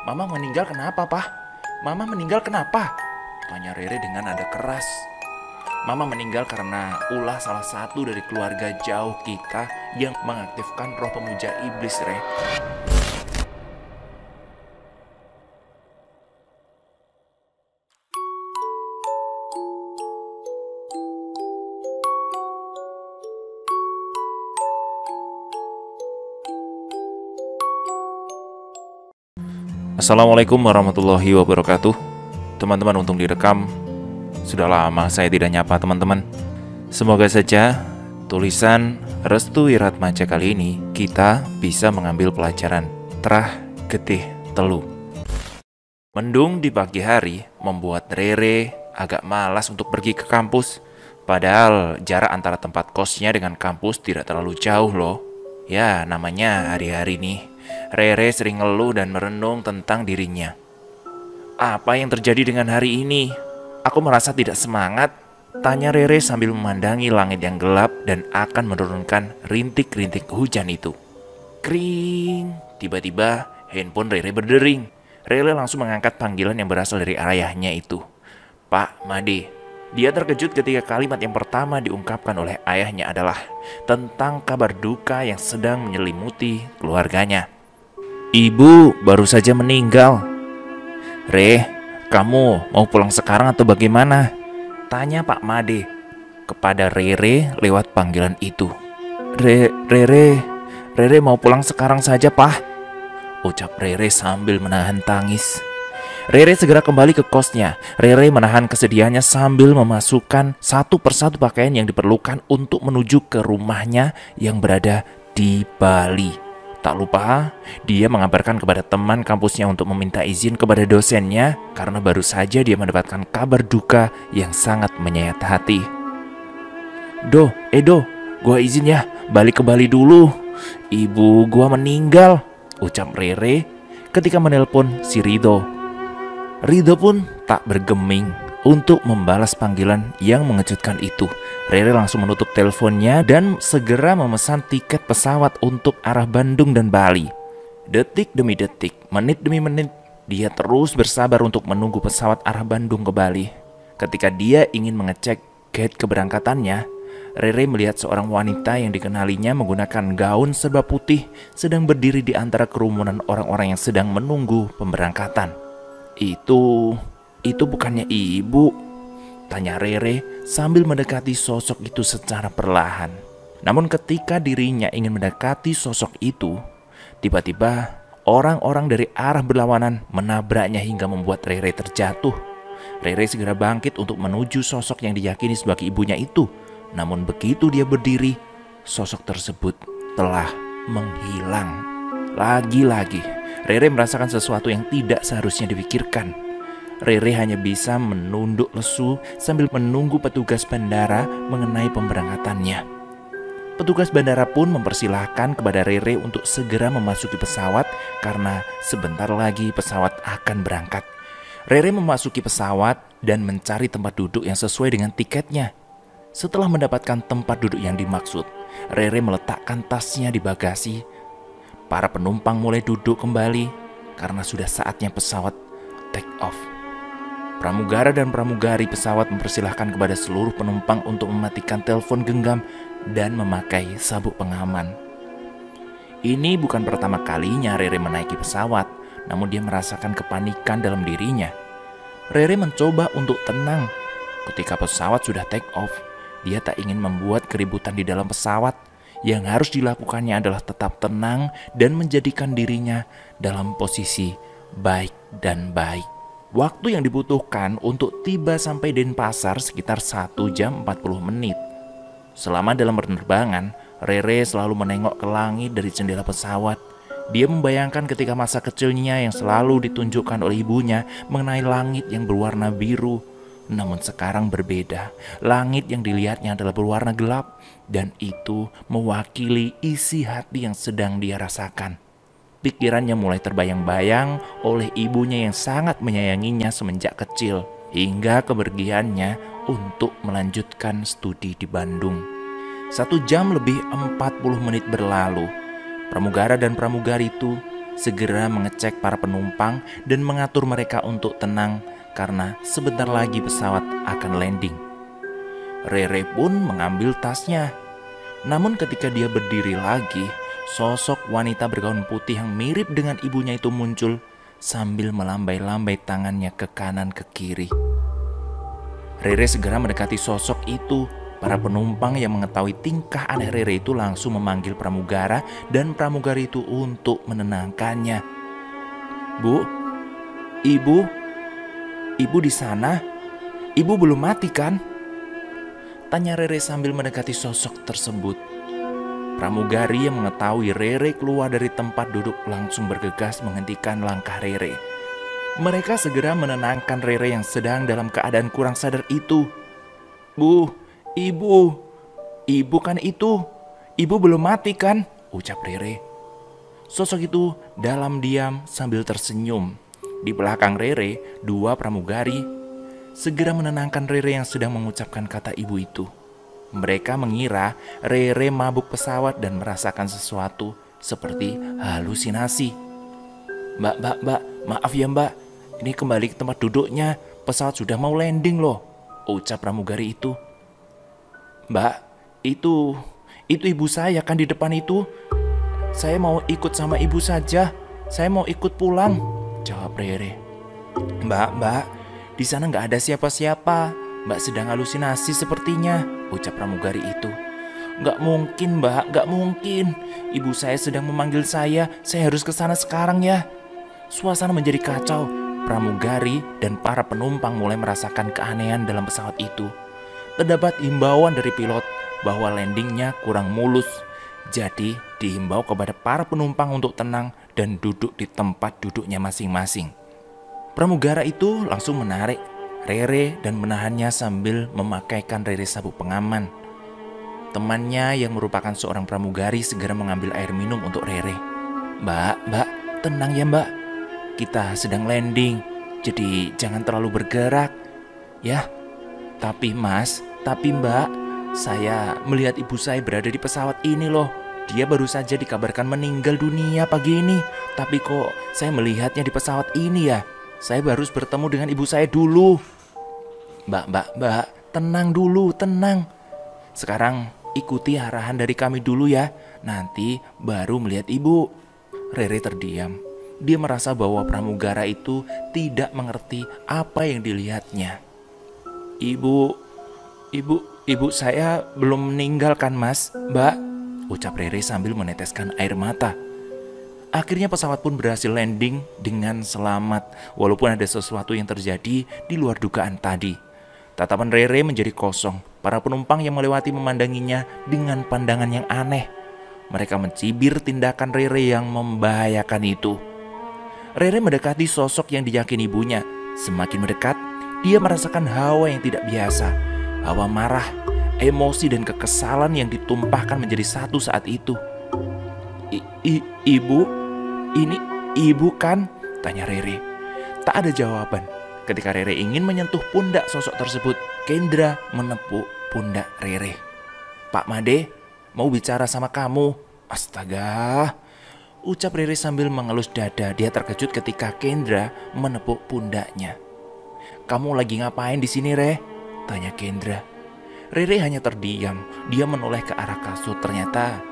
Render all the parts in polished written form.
Mama meninggal kenapa, Pak? Mama meninggal kenapa? Tanya Rere dengan nada keras. Mama meninggal karena ulah salah satu dari keluarga jauh kita yang mengaktifkan roh pemuja iblis, Re. Assalamualaikum warahmatullahi wabarakatuh. Teman-teman, untung direkam. Sudah lama saya tidak nyapa teman-teman. Semoga saja tulisan Restu Wiratmaja kali ini kita bisa mengambil pelajaran Trah Getih Telu. Mendung di pagi hari membuat Rere agak malas untuk pergi ke kampus. Padahal jarak antara tempat kosnya dengan kampus tidak terlalu jauh loh. Ya, namanya hari-hari nih. Rere sering ngeluh dan merenung tentang dirinya. Apa yang terjadi dengan hari ini? Aku merasa tidak semangat, tanya Rere sambil memandangi langit yang gelap dan akan menurunkan rintik-rintik hujan itu. Kring, tiba-tiba handphone Rere berdering. Rere langsung mengangkat panggilan yang berasal dari ayahnya itu. Pak Made. Dia terkejut ketika kalimat yang pertama diungkapkan oleh ayahnya adalah tentang kabar duka yang sedang menyelimuti keluarganya. Ibu baru saja meninggal. Re, kamu mau pulang sekarang atau bagaimana? Tanya Pak Made kepada Rere lewat panggilan itu. Rere mau pulang sekarang saja, Pak, ucap Rere sambil menahan tangis. Rere segera kembali ke kosnya. Rere menahan kesedihannya sambil memasukkan satu persatu pakaian yang diperlukan untuk menuju ke rumahnya yang berada di Bali. Tak lupa, dia mengabarkan kepada teman kampusnya untuk meminta izin kepada dosennya karena baru saja dia mendapatkan kabar duka yang sangat menyayat hati. Do, gua izin ya, balik ke Bali dulu. Ibu gua meninggal, ucap Rere ketika menelpon si Rido. Rido pun tak bergeming untuk membalas panggilan yang mengejutkan itu. Rere langsung menutup teleponnya dan segera memesan tiket pesawat untuk arah Bandung dan Bali. Detik demi detik, menit demi menit, dia terus bersabar untuk menunggu pesawat arah Bandung ke Bali. Ketika dia ingin mengecek gate keberangkatannya, Rere melihat seorang wanita yang dikenalinya menggunakan gaun serba putih sedang berdiri di antara kerumunan orang-orang yang sedang menunggu pemberangkatan. Itu bukannya ibu? Tanya Rere sambil mendekati sosok itu secara perlahan. Namun ketika dirinya ingin mendekati sosok itu, tiba-tiba orang-orang dari arah berlawanan menabraknya hingga membuat Rere terjatuh. Rere segera bangkit untuk menuju sosok yang diyakini sebagai ibunya itu. Namun begitu dia berdiri, sosok tersebut telah menghilang. Lagi-lagi, Rere merasakan sesuatu yang tidak seharusnya dipikirkan. Rere hanya bisa menunduk lesu sambil menunggu petugas bandara mengenai pemberangkatannya. Petugas bandara pun mempersilahkan kepada Rere untuk segera memasuki pesawat karena sebentar lagi pesawat akan berangkat. Rere memasuki pesawat dan mencari tempat duduk yang sesuai dengan tiketnya. Setelah mendapatkan tempat duduk yang dimaksud, Rere meletakkan tasnya di bagasi. Para penumpang mulai duduk kembali karena sudah saatnya pesawat take off. Pramugara dan pramugari pesawat mempersilahkan kepada seluruh penumpang untuk mematikan telepon genggam dan memakai sabuk pengaman. Ini bukan pertama kalinya Rere menaiki pesawat, namun dia merasakan kepanikan dalam dirinya. Rere mencoba untuk tenang. Ketika pesawat sudah take off, dia tak ingin membuat keributan di dalam pesawat. Yang harus dilakukannya adalah tetap tenang dan menjadikan dirinya dalam posisi baik dan baik. Waktu yang dibutuhkan untuk tiba sampai Denpasar sekitar 1 jam 40 menit. Selama dalam penerbangan, Rere selalu menengok ke langit dari jendela pesawat. Dia membayangkan ketika masa kecilnya yang selalu ditunjukkan oleh ibunya mengenai langit yang berwarna biru. Namun sekarang berbeda. Langit yang dilihatnya adalah berwarna gelap, dan itu mewakili isi hati yang sedang dia rasakan. Pikirannya mulai terbayang-bayang oleh ibunya yang sangat menyayanginya semenjak kecil, hingga kepergiannya untuk melanjutkan studi di Bandung. 1 jam lebih 40 menit berlalu. Pramugara dan pramugari itu segera mengecek para penumpang dan mengatur mereka untuk tenang karena sebentar lagi pesawat akan landing. Rere pun mengambil tasnya. Namun ketika dia berdiri lagi, sosok wanita bergaun putih yang mirip dengan ibunya itu muncul sambil melambai-lambai tangannya ke kanan ke kiri. Rere segera mendekati sosok itu. Para penumpang yang mengetahui tingkah aneh Rere itu langsung memanggil pramugara dan pramugari itu untuk menenangkannya. "Bu, ibu di sana? Ibu belum mati kan?" tanya Rere sambil mendekati sosok tersebut. Pramugari yang mengetahui Rere keluar dari tempat duduk langsung bergegas menghentikan langkah Rere. Mereka segera menenangkan Rere yang sedang dalam keadaan kurang sadar itu. "Bu, Ibu kan itu. Ibu belum mati kan?" ucap Rere. Sosok itu dalam diam sambil tersenyum. Di belakang Rere, dua pramugari segera menenangkan Rere yang sedang mengucapkan kata ibu itu. Mereka mengira Rere mabuk pesawat dan merasakan sesuatu seperti halusinasi. Mbak, maaf ya mbak. Ini kembali ke tempat duduknya. Pesawat sudah mau landing loh," ucap pramugari itu. "Mbak, itu ibu saya kan di depan itu. Saya mau ikut sama ibu saja. Saya mau ikut pulang," jawab Rere. Mbak, di sana nggak ada siapa-siapa. Mbak sedang halusinasi sepertinya," ucap pramugari itu. "Nggak mungkin mbak, nggak mungkin. Ibu saya sedang memanggil saya harus ke sana sekarang ya." Suasana menjadi kacau. Pramugari dan para penumpang mulai merasakan keanehan dalam pesawat itu. Terdapat himbauan dari pilot bahwa landingnya kurang mulus. Jadi dihimbau kepada para penumpang untuk tenang dan duduk di tempat duduknya masing-masing. Pramugara itu langsung menarik Rere dan menahannya sambil memakaikan Rere sabuk pengaman. Temannya yang merupakan seorang pramugari segera mengambil air minum untuk Rere. Mbak, tenang ya mbak. Kita sedang landing, jadi jangan terlalu bergerak ya. Tapi mbak, saya melihat ibu saya berada di pesawat ini loh. Dia baru saja dikabarkan meninggal dunia pagi ini. Tapi kok saya melihatnya di pesawat ini ya. Saya harus bertemu dengan ibu saya dulu." Mbak, tenang dulu, tenang. Sekarang ikuti arahan dari kami dulu ya. Nanti baru melihat ibu. Rere terdiam. Dia merasa bahwa pramugara itu tidak mengerti apa yang dilihatnya. Ibu saya belum meninggal kan mas, mbak, ucap Rere sambil meneteskan air mata. Akhirnya pesawat pun berhasil landing dengan selamat, walaupun ada sesuatu yang terjadi di luar dugaan tadi. Tatapan Rere menjadi kosong. Para penumpang yang melewati memandanginya dengan pandangan yang aneh. Mereka mencibir tindakan Rere yang membahayakan itu. Rere mendekati sosok yang diyakini ibunya. Semakin mendekat, dia merasakan hawa yang tidak biasa. Hawa marah, emosi dan kekesalan yang ditumpahkan menjadi satu saat itu. Ibu? Ini ibu kan? Tanya Rere. Tak ada jawaban. Ketika Rere ingin menyentuh pundak sosok tersebut, Kendra menepuk pundak Rere. "Pak Made, mau bicara sama kamu." "Astaga," ucap Rere sambil mengelus dada. Dia terkejut ketika Kendra menepuk pundaknya. "Kamu lagi ngapain di sini, Re?" tanya Kendra. Rere hanya terdiam. Dia menoleh ke arah kasur. Ternyata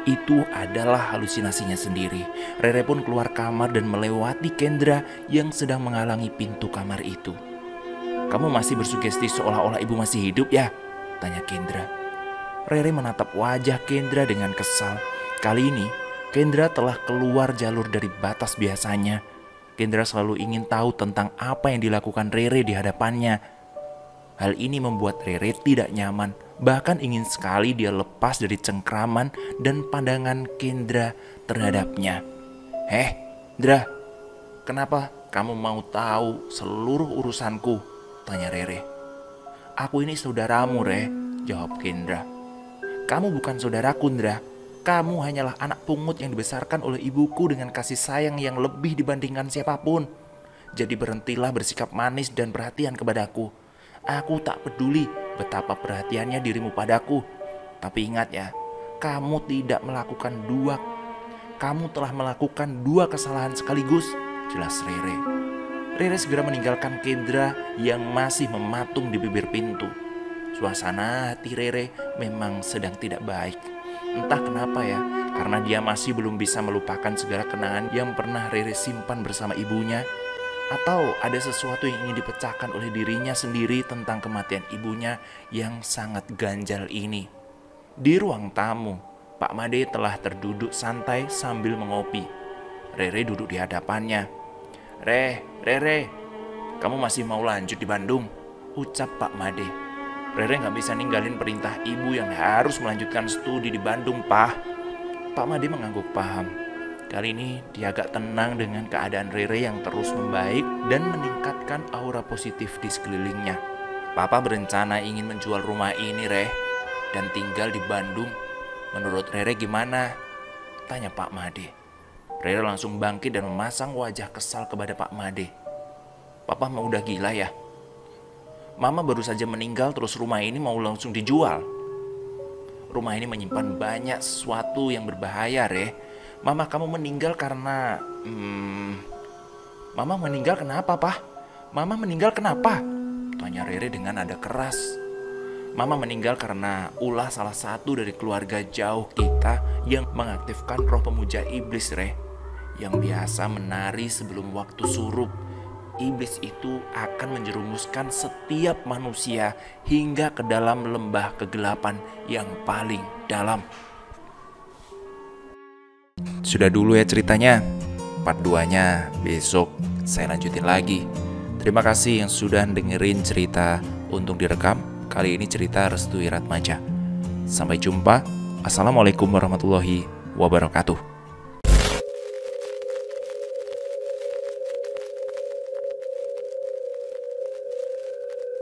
itu adalah halusinasinya sendiri. Rere pun keluar kamar dan melewati Kendra yang sedang menghalangi pintu kamar itu. "Kamu masih bersugesti seolah-olah ibu masih hidup ya?" tanya Kendra. Rere menatap wajah Kendra dengan kesal. Kali ini Kendra telah keluar jalur dari batas biasanya. Kendra selalu ingin tahu tentang apa yang dilakukan Rere di hadapannya. Hal ini membuat Rere tidak nyaman. Bahkan ingin sekali dia lepas dari cengkraman dan pandangan Kendra terhadapnya. Dra, kenapa kamu mau tahu seluruh urusanku?" tanya Rere. "Aku ini saudaramu, Re," jawab Kendra. "Kamu bukan saudaraku, Ndra. Kamu hanyalah anak pungut yang dibesarkan oleh ibuku dengan kasih sayang yang lebih dibandingkan siapapun. Jadi berhentilah bersikap manis dan perhatian kepadaku. Aku tak peduli betapa perhatiannya dirimu padaku. Tapi ingat ya, kamu tidak melakukan kamu telah melakukan 2 kesalahan sekaligus, jelas Rere. Rere segera meninggalkan Kendra yang masih mematung di bibir pintu. Suasana hati Rere memang sedang tidak baik. Entah kenapa ya, karena dia masih belum bisa melupakan segala kenangan yang pernah Rere simpan bersama ibunya. Atau ada sesuatu yang ingin dipecahkan oleh dirinya sendiri tentang kematian ibunya yang sangat ganjal ini. Di ruang tamu, Pak Made telah terduduk santai sambil mengopi. Rere duduk di hadapannya. Rere, kamu masih mau lanjut di Bandung? Ucap Pak Made. Rere gak bisa ninggalin perintah ibu yang harus melanjutkan studi di Bandung, Pak. Pak Made mengangguk paham. Kali ini dia agak tenang dengan keadaan Rere yang terus membaik dan meningkatkan aura positif di sekelilingnya. Papa berencana ingin menjual rumah ini, Re, dan tinggal di Bandung. Menurut Rere gimana? Tanya Pak Made. Rere langsung bangkit dan memasang wajah kesal kepada Pak Made. Papa mau udah gila ya? Mama baru saja meninggal terus rumah ini mau langsung dijual. Rumah ini menyimpan banyak sesuatu yang berbahaya, Re. Mama kamu meninggal karena... Mama meninggal kenapa, Pak? Mama meninggal kenapa? Tanya Rere dengan nada keras. Mama meninggal karena ulah salah satu dari keluarga jauh kita yang mengaktifkan roh pemuja iblis, Re. Yang biasa menari sebelum waktu surup. Iblis itu akan menjerumuskan setiap manusia hingga ke dalam lembah kegelapan yang paling dalam. Sudah dulu ya ceritanya. Part 2-nya besok saya lanjutin lagi. Terima kasih yang sudah dengerin cerita Untung Direkam. Kali ini cerita Restui Ratmaja. Sampai jumpa. Assalamualaikum warahmatullahi wabarakatuh.